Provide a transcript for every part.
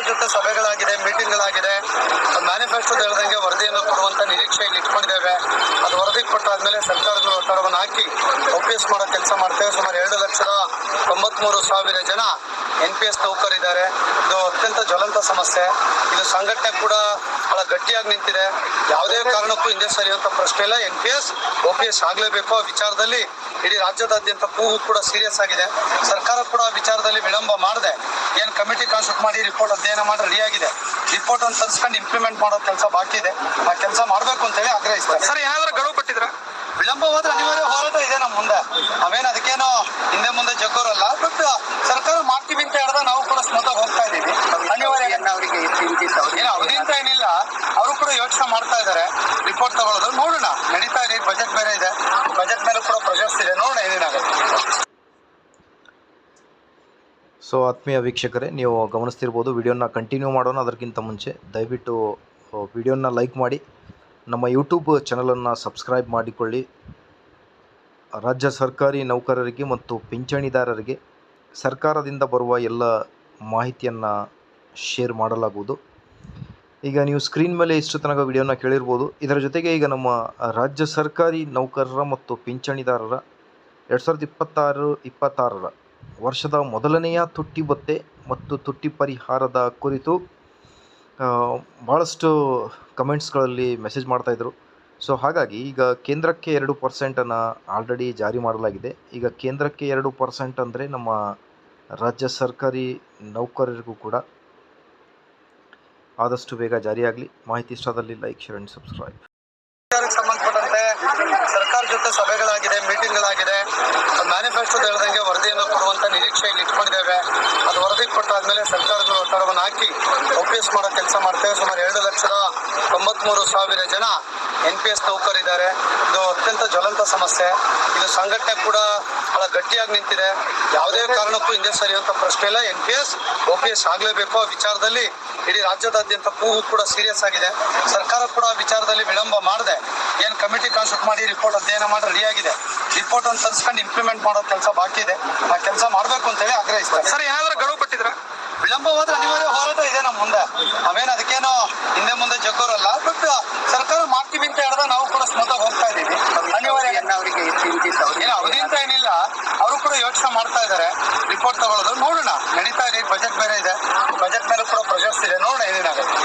ಜೊತೆ ಸಭೆಗಳಾಗಿದೆ, ಮೀಟಿಂಗ್ಗಳಾಗಿದೆ. ಮ್ಯಾನಿಫೆಸ್ಟೋದ ಹೇಳ್ದಂಗೆ ವರದಿಯನ್ನು ಕೊಡುವಂತ ನಿರೀಕ್ಷೆಯಲ್ಲಿ ಇಟ್ಕೊಂಡಿದ್ದೇವೆ. ಅದು ವರದಿ ಕೊಟ್ಟಾದ್ಮೇಲೆ ಸರ್ಕಾರದ ಒತ್ತಡವನ್ನು ಹಾಕಿ OPS ಮಾಡೋ ಕೆಲಸ ಮಾಡ್ತೇವೆ. ಸುಮಾರು 2,93,000 ಜನ NPS ನೌಕರಿದ್ದಾರೆ. ಇದು ಅತ್ಯಂತ ಜ್ವಲಂತ ಸಮಸ್ಯೆ. ಇದು ಸಂಘಟನೆ ಕೂಡ ಬಹಳ ಗಟ್ಟಿಯಾಗಿ ನಿಂತಿದೆ. ಯಾವುದೇ ಕಾರಣಕ್ಕೂ ಹಿಂದೆ ಸರಿಯುವಂತ ಪ್ರಶ್ನೆ ಇಲ್ಲ. NPS OPS ಆಗಲೇಬೇಕು. ಆ ವಿಚಾರದಲ್ಲಿ ಇಡೀ ರಾಜ್ಯದಾದ್ಯಂತ ಕೂಗು ಕೂಡ ಸೀರಿಯಸ್ ಆಗಿದೆ. ಸರ್ಕಾರ ಕೂಡ ಆ ವಿಚಾರದಲ್ಲಿ ವಿಳಂಬ ಮಾಡದೆ ಏನ್ ಕಮಿಟಿ ಕಾನ್ಸ್ಟಿಟ್ಯೂಟ್ ಮಾಡಿ ರಿಪೋರ್ಟ್ ಅಧ್ಯಯನ ಮಾಡಿ ರೆಡಿ ಆಗಿದೆ. ರಿಪೋರ್ಟ್ ಅನ್ನು ತರಿಸ್ಕೊಂಡು ಇಂಪ್ಲಿಮೆಂಟ್ ಮಾಡೋ ಕೆಲಸ ಬಾಕಿ ಇದೆ. ಆ ಕೆಲಸ ಮಾಡಬೇಕು ಅಂತ ಹೇಳಿ ಆಗ್ರಹಿಸ್ತಾರೆ. ಸರ್, ಏನಾದ್ರೂ ಗಡುವು ಕೊಟ್ಟಿದ್ರ? ವಿಳಂಬವಾದ್ರೆ ಅನಿವಾರ್ಯ ಹೋರಾಟ ಇದೆ ನಮ್ಮ ಮುಂದೆ. ನಾವೇನು ಅದಕ್ಕೇನೋ ಹಿಂದೆ ಮುಂದೆ ಜಗ್ಗೋರಲ್ಲ. ಬಟ್ ಸರ್ಕಾರ ಮಾಡ್ತೀವಿ ಅಂತ ಹೇಳಿದ್ರೆ ನಾವು ಕೂಡ ಸ್ಮೂತಾಗಿ ಹೋಗ್ತಾ ಇದೀವಿ. ಅನಿವಾರ್ಯ ಅವರಿಗೆ ಏನು ಅವಧಿ ಅಂತ ಏನಿಲ್ಲ. ಅವರು ಕೂಡ ಯೋಚನೆ ಮಾಡ್ತಾ ಇದ್ದಾರೆ ರಿಪೋರ್ಟ್ ತಗೊಳ್ಳೋದು. ನೋಡೋಣ, ನಡೀತಾ ಇದೆ. ಬಜೆಟ್ ಬೇರೆ ಇದೆ. ಬಜೆಟ್ ಮೇಲೆ ಕೂಡ ಪ್ರೆಷರ್ಸ್ ಇದೆ. ನೋಡೋಣ ಏನೇನಾಗುತ್ತೆ. ಸೊ ಆತ್ಮೀಯ ವೀಕ್ಷಕರೇ, ನೀವು ಗಮನಿಸ್ತಿರ್ಬೋದು. ವಿಡಿಯೋನ ಕಂಟಿನ್ಯೂ ಮಾಡೋಣ. ಅದಕ್ಕಿಂತ ಮುಂಚೆ ದಯವಿಟ್ಟು ವಿಡಿಯೋನ ಲೈಕ್ ಮಾಡಿ, ನಮ್ಮ ಯೂಟ್ಯೂಬ್ ಚಾನಲನ್ನು ಸಬ್ಸ್ಕ್ರೈಬ್ ಮಾಡಿಕೊಳ್ಳಿ. ರಾಜ್ಯ ಸರ್ಕಾರಿ ನೌಕರರಿಗೆ ಮತ್ತು ಪಿಂಚಣಿದಾರರಿಗೆ ಸರ್ಕಾರದಿಂದ ಬರುವ ಎಲ್ಲ ಮಾಹಿತಿಯನ್ನು ಶೇರ್ ಮಾಡಲಾಗುವುದು. ಈಗ ನೀವು ಸ್ಕ್ರೀನ್ ಮೇಲೆ ಇಷ್ಟು ತನಕ ವಿಡಿಯೋನ ಕೇಳಿರ್ಬೋದು. ಇದರ ಜೊತೆಗೆ ಈಗ ನಮ್ಮ ರಾಜ್ಯ ಸರ್ಕಾರಿ ನೌಕರರ ಮತ್ತು ಪಿಂಚಣಿದಾರರ 2026 ವರ್ಷದ ಮೊದಲನೆಯ ತುಟ್ಟಿ ಭತ್ಯೆ ಮತ್ತು ತುಟ್ಟಿ ಪರಿಹಾರದ ಕುರಿತು ಭಾಳಷ್ಟು ಕಮೆಂಟ್ಸ್ಗಳಲ್ಲಿ ಮೆಸೇಜ್ ಮಾಡ್ತಾಯಿದ್ರು. ಸೊ ಹಾಗಾಗಿ ಈಗ ಕೇಂದ್ರಕ್ಕೆ 2% ಆಲ್ರೆಡಿ ಜಾರಿ ಮಾಡಲಾಗಿದೆ. ಈಗ ಕೇಂದ್ರಕ್ಕೆ 2% ಅಂದರೆ ನಮ್ಮ ರಾಜ್ಯ ಸರ್ಕಾರಿ ನೌಕರರಿಗೂ ಕೂಡ ಆದಷ್ಟು ಬೇಗ ಜಾರಿಯಾಗಲಿ. ಮಾಹಿತಿ ಇಷ್ಟದಲ್ಲಿ ಲೈಕ್, ಶೇರ್ ಆ್ಯಂಡ್ ಸಬ್ಸ್ಕ್ರೈಬ್. ಸಂಬಂಧಪಟ್ಟಂತೆ ಸರ್ಕಾರ ಜೊತೆ ಸಭೆಗಳಾಗಿದೆ, ಮೀಟಿಂಗ್ಗಳಾಗಿದೆ. ಮ್ಯಾನಿಫೆಸ್ಟೋದ ಹೇಳ್ದಂಗೆ ವರದಿಯನ್ನು ಕೊಡುವಂತ ನಿರೀಕ್ಷೆಯಲ್ಲಿ ಇಟ್ಕೊಂಡಿದ್ದೇವೆ. ಅದು ವರದಿ ಕೊಟ್ಟಾದ್ಮೇಲೆ ಸರ್ಕಾರದ ಒತ್ತಡವನ್ನು ಹಾಕಿ OPS ಮಾಡೋ ಕೆಲಸ ಮಾಡ್ತೇವೆ. ಸುಮಾರು 2,93,000 ಜನ NPS ನೌಕರಿದ್ದಾರೆ. ಇದು ಅತ್ಯಂತ ಜ್ವಲಂತ ಸಮಸ್ಯೆ. ಇದು ಸಂಘಟನೆ ಕೂಡ ಬಹಳ ಗಟ್ಟಿಯಾಗಿ ನಿಂತಿದೆ. ಯಾವುದೇ ಕಾರಣಕ್ಕೂ ಹಿಂದೆ ಸರಿಯುವಂತ ಪ್ರಶ್ನೆ ಇಲ್ಲ. NPS OPS ಆಗಲೇಬೇಕು. ಆ ವಿಚಾರದಲ್ಲಿ ಇಡೀ ರಾಜ್ಯದಾದ್ಯಂತ ಕೂಗು ಕೂಡ ಸೀರಿಯಸ್ ಆಗಿದೆ. ಸರ್ಕಾರ ಕೂಡ ಆ ವಿಚಾರದಲ್ಲಿ ವಿಳಂಬ ಮಾಡದೆ ಏನ್ ಕಮಿಟಿ ಕಾನ್ಸ್ಟಿಟ್ಯೂಟ್ ಮಾಡಿ ರಿಪೋರ್ಟ್ ಅಧ್ಯಯನ ಮಾಡಿ ರೆಡಿ ಆಗಿದೆ. ರಿಪೋರ್ಟ್ ಅನ್ನು ತರಿಸ್ಕೊಂಡು ಇಂಪ್ಲಿಮೆಂಟ್ ಮಾಡೋ ಕೆಲಸ ಬಾಕಿ ಇದೆ. ಆ ಕೆಲಸ ಮಾಡಬೇಕು ಅಂತ ಹೇಳಿ ಆಗ್ರಹಿಸ್ತಾರೆ. ಸರ್, ಏನಾದ್ರೂ ಗಡುವು ಕೊಟ್ಟಿದ್ರ? ವಿಳಂಬವಾದ್ರೆ ಅನಿವಾರ್ಯ ಹೋರಾಟ ಇದೆ ನಮ್ಮ ಮುಂದೆ. ನಾವೇನು ಅದಕ್ಕೇನೋ ಹಿಂದೆ ಮುಂದೆ ಜಗ್ಗೋರಲ್ಲ. ಬಟ್ ಸರ್ಕಾರ ಮಾಡ್ತೀವಿ ಅಂತ ಹೇಳಿದ್ರೆ ನಾವು ಕೂಡ ಸ್ಮೂತಾಗಿ ಹೋಗ್ತಾ ಇದೀವಿ. ಅನಿವಾರ್ಯ ಅವರಿಗೆ ಏನು ಅವಧಿ ಅಂತ ಏನಿಲ್ಲ. ಅವರು ಕೂಡ ಯೋಚನೆ ಮಾಡ್ತಾ ಇದ್ದಾರೆ ರಿಪೋರ್ಟ್ ತಗೊಳ್ಳೋದು. ನೋಡೋಣ, ನಡೀತಾ ಇದೆ. ಬಜೆಟ್ ಬೇರೆ ಇದೆ. ಬಜೆಟ್ ಮೇಲೆ ಕೂಡ ಪ್ರೆಷರ್ಸ್ ಇದೆ. ನೋಡೋಣ ಏನೇನಾಗುತ್ತೆ.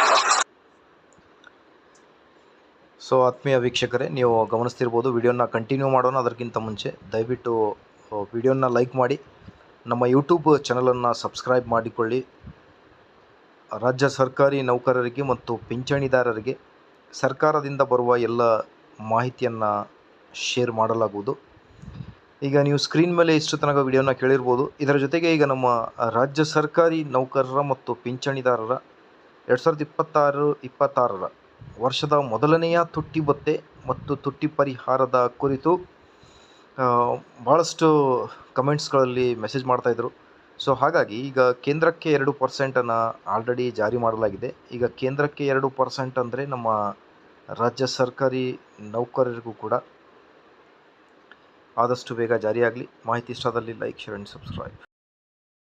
ಸೊ ಆತ್ಮೀಯ ವೀಕ್ಷಕರೇ, ನೀವು ಗಮನಿಸ್ತಿರ್ಬೋದು. ವಿಡಿಯೋನ ಕಂಟಿನ್ಯೂ ಮಾಡೋಣ. ಅದಕ್ಕಿಂತ ಮುಂಚೆ ದಯವಿಟ್ಟು ವಿಡಿಯೋನ ಲೈಕ್ ಮಾಡಿ, ನಮ್ಮ ಯೂಟ್ಯೂಬ್ ಚಾನಲನ್ನು ಸಬ್ಸ್ಕ್ರೈಬ್ ಮಾಡಿಕೊಳ್ಳಿ. ರಾಜ್ಯ ಸರ್ಕಾರಿ ನೌಕರರಿಗೆ ಮತ್ತು ಪಿಂಚಣಿದಾರರಿಗೆ ಸರ್ಕಾರದಿಂದ ಬರುವ ಎಲ್ಲ ಮಾಹಿತಿಯನ್ನು ಶೇರ್ ಮಾಡಲಾಗುವುದು. ಈಗ ನೀವು ಸ್ಕ್ರೀನ್ ಮೇಲೆ ಇಷ್ಟು ತನಕ ವಿಡಿಯೋನ ಕೇಳಿರ್ಬೋದು. ಇದರ ಜೊತೆಗೆ ಈಗ ನಮ್ಮ ರಾಜ್ಯ ಸರ್ಕಾರಿ ನೌಕರರ ಮತ್ತು ಪಿಂಚಣಿದಾರರ 2026 ವರ್ಷದ ಮೊದಲನೆಯ ತುಟ್ಟಿ ಭತ್ಯೆ ಮತ್ತು ತುಟ್ಟಿ ಪರಿಹಾರದ ಕುರಿತು ಭಾಳಷ್ಟು ಕಮೆಂಟ್ಸ್ಗಳಲ್ಲಿ ಮೆಸೇಜ್ ಮಾಡ್ತಾಯಿದ್ರು. ಸೊ ಹಾಗಾಗಿ ಈಗ ಕೇಂದ್ರಕ್ಕೆ 2% ಆಲ್ರೆಡಿ ಜಾರಿ ಮಾಡಲಾಗಿದೆ. ಈಗ ಕೇಂದ್ರಕ್ಕೆ 2% ಅಂದರೆ ನಮ್ಮ ರಾಜ್ಯ ಸರ್ಕಾರಿ ನೌಕರರಿಗೂ ಕೂಡ ಆದಷ್ಟು ಬೇಗ ಜಾರಿಯಾಗಲಿ. ಮಾಹಿತಿ ಇಷ್ಟದಲ್ಲಿ ಲೈಕ್, ಶೇರ್ ಆ್ಯಂಡ್ ಸಬ್ಸ್ಕ್ರೈಬ್.